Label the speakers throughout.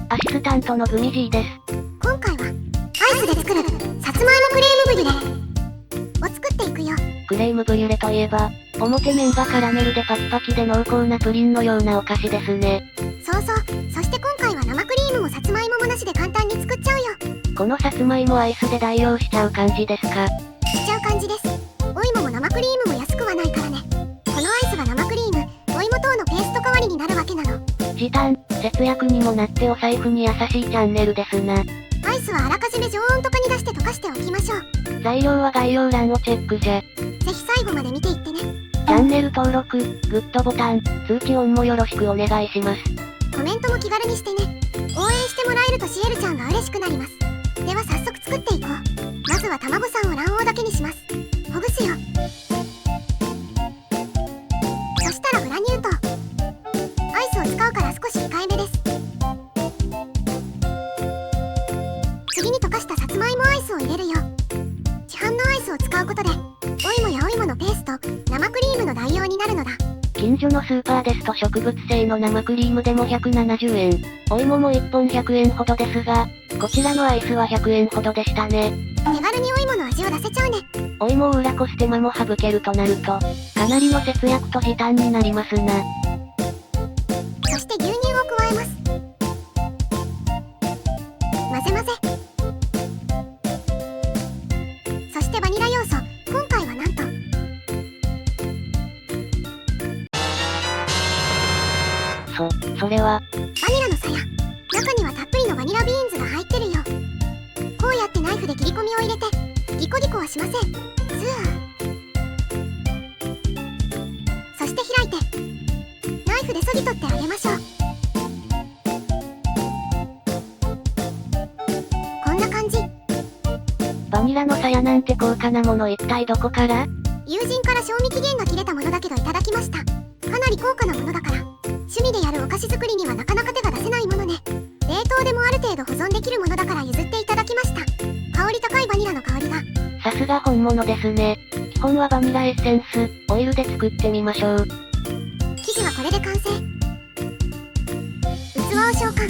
Speaker 1: アシスタントのグミジーです。
Speaker 2: 今回は、アイスで作る、さつまいもクレームブリュレを作っていくよ。
Speaker 1: クレームブリュレといえば、表面がカラメルでパキパキで濃厚なプリンのようなお菓子ですね。
Speaker 2: そうそう。そして今回は生クリームもさつまいももなしで簡単に作っちゃうよ。
Speaker 1: このさつまいもアイスで代用しちゃう感じですか？
Speaker 2: しちゃう感じです。お芋も生クリームも安くはないからね。このアイスが生クリーム、お芋等のペースト代わりになるわけなの。
Speaker 1: 時短、節約にもなってお財布に優しいチャンネルですな。
Speaker 2: アイスはあらかじめ常温とかに出して溶かしておきましょう。
Speaker 1: 材料は概要欄をチェックじゃ。
Speaker 2: ぜひ最後まで見ていってね。
Speaker 1: チャンネル登録、グッドボタン、通知オンもよろしくお願いします。
Speaker 2: コメントも気軽にしてね。応援してもらえるとシエルちゃんが嬉しくなります。では早速作っていこう。まずは卵さんを卵黄だけにします。ほぐすよ。そしたらグラニュー糖。アイスを使うから少し控えめです。次に溶かしたさつまいもアイスを入れるよ。市販のアイスを使うことで、お芋やお芋のペースト、生クリームの代用になるのだ。
Speaker 1: 近所のスーパーですと植物性の生クリームでも170円、お芋も1本100円ほどですが、こちらのアイスは100円ほどでしたね。
Speaker 2: 手軽にお芋の味を出せちゃうね。
Speaker 1: お芋を裏こす手間も省けるとなると、かなりの節約と時短になりますな。
Speaker 2: そして牛乳を加えます。混ぜ混ぜ。そしてバニラ要素、今回はなんと
Speaker 1: それは
Speaker 2: バニラのさや。中にはたっぷりのバニラビーンズが入ってるよ。こうやってナイフで切り込みを入れて、ギコギコはしません。スー。そして開いて、ナイフで削ぎ取ってあげましょう。こんな感じ。
Speaker 1: バニラのさやなんて高価なもの一体どこから？
Speaker 2: 友人から賞味期限が切れたものだけどいただきました。かなり高価なものだから、趣味でやるお菓子作りにはなかなか手が出せないものね。冷凍でもある程度保存できるものだから譲っていただきました。香り高いバニラの香りが。
Speaker 1: さすが本物ですね。基本はバニラエッセンス、オイルで作ってみましょう。
Speaker 2: 生地はこれで完成。器を召喚。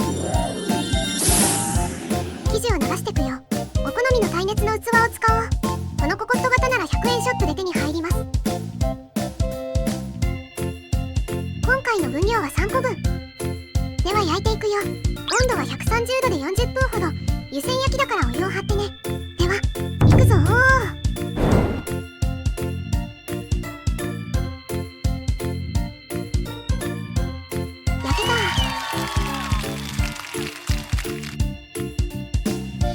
Speaker 2: 生地を流してくよ。お好みの耐熱の器を使おう。このココット型なら100円ショップで手に入ります。今回の分量は3個分。では焼いていくよ。温度は130度で40分ほど。湯煎焼きだからお湯を張ってね。では、いくぞー。焼けた。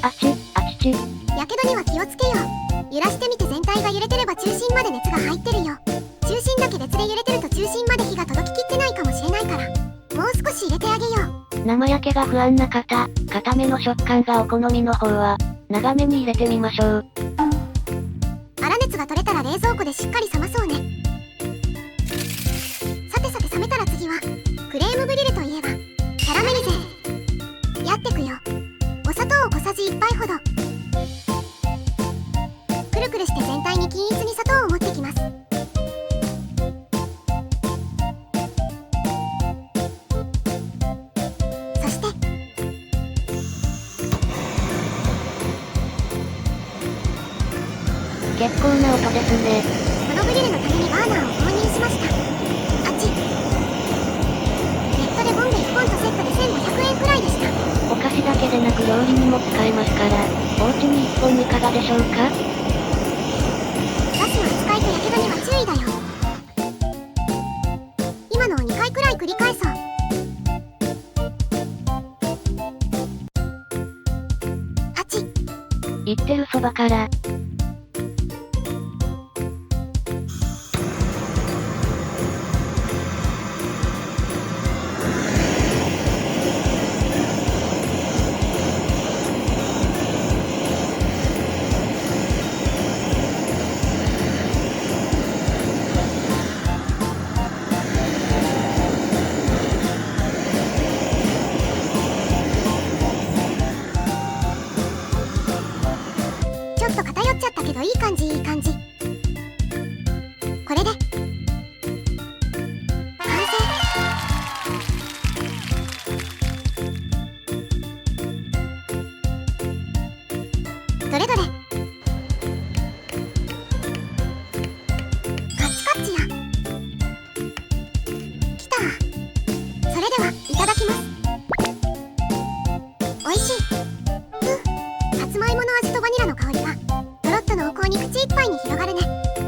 Speaker 1: あち、あちち。
Speaker 2: やけどには気をつけよう。揺らしてみて全体が揺れてれば中心まで熱が入ってるよ。中心だけ別で揺れてると中心まで火が届ききってないかもしれないから、もう少し入れてあげよう。
Speaker 1: 生焼けが不安な方、固めの食感がお好みの方は、長めに入れてみましょう。
Speaker 2: 粗熱が取れたら冷蔵庫でしっかり冷まそうね。さてさて冷めたら次は、クレームブリュレといえば、キャラメリゼ。やってくよ。お砂糖を小さじ1杯ほど。くるくるして全体に均一に砂糖を持ってきます。そして
Speaker 1: 結構な音ですね。
Speaker 2: このブリュレのためにバーナーを購入しました。あっち。ネットでボンベ1本とセットで1500円くらいでした。
Speaker 1: お菓子だけでなく料理にも使えますから、お家に1本いかがでしょうか？
Speaker 2: ガスの扱いとやけどには注意だよ。今のを2回くらい繰り返そう。あっち。
Speaker 1: 言ってるそばから。
Speaker 2: ちょっと偏っちゃったけどいい感じいい感じ。これで完成。どれどれ。カチカチや。きた。それではいただきます。おいしい。さつまいもの味とバニラの香りがとろっと濃厚に口いっぱいに広がるね。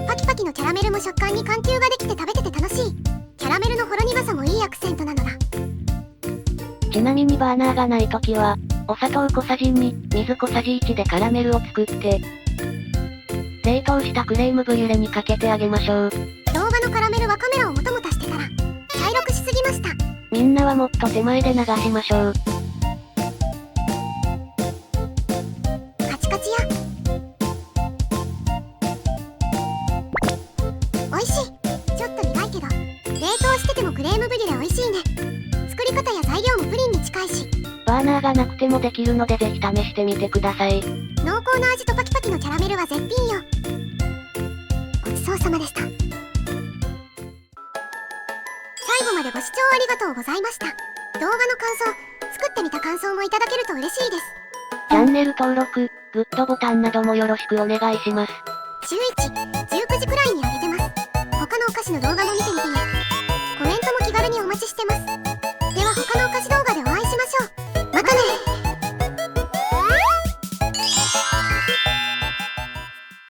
Speaker 2: パキパキのキャラメルも食感に緩急ができて食べてて楽しい。キャラメルのほろ苦さもいいアクセントなのだ。
Speaker 1: ちなみにバーナーがないときは、お砂糖小さじ2、水小さじ1でカラメルを作って、冷凍したクレームブリュレにかけてあげましょう。
Speaker 2: 動画のカラメルはカメラをもともたしてたら、茶色くしすぎました。
Speaker 1: みんなはもっと手前で流しましょう。
Speaker 2: カチカチや。おいしい。ちょっと苦いけど、冷凍しててもクレームブリュレおいしいね。作り方や材料もプリンに近いし、
Speaker 1: バーナーがなくてもできるのでぜひ試してみてください。
Speaker 2: 濃厚な味とパキパキのキャラメルは絶品よ。ごちそうさまでした。最後までご視聴ありがとうございました。動画の感想、作ってみた感想もいただけると嬉しいです。
Speaker 1: チャンネル登録、グッドボタンなどもよろしくお願いします。
Speaker 2: 週1、19時くらいに上げてます。他のお菓子の動画も見て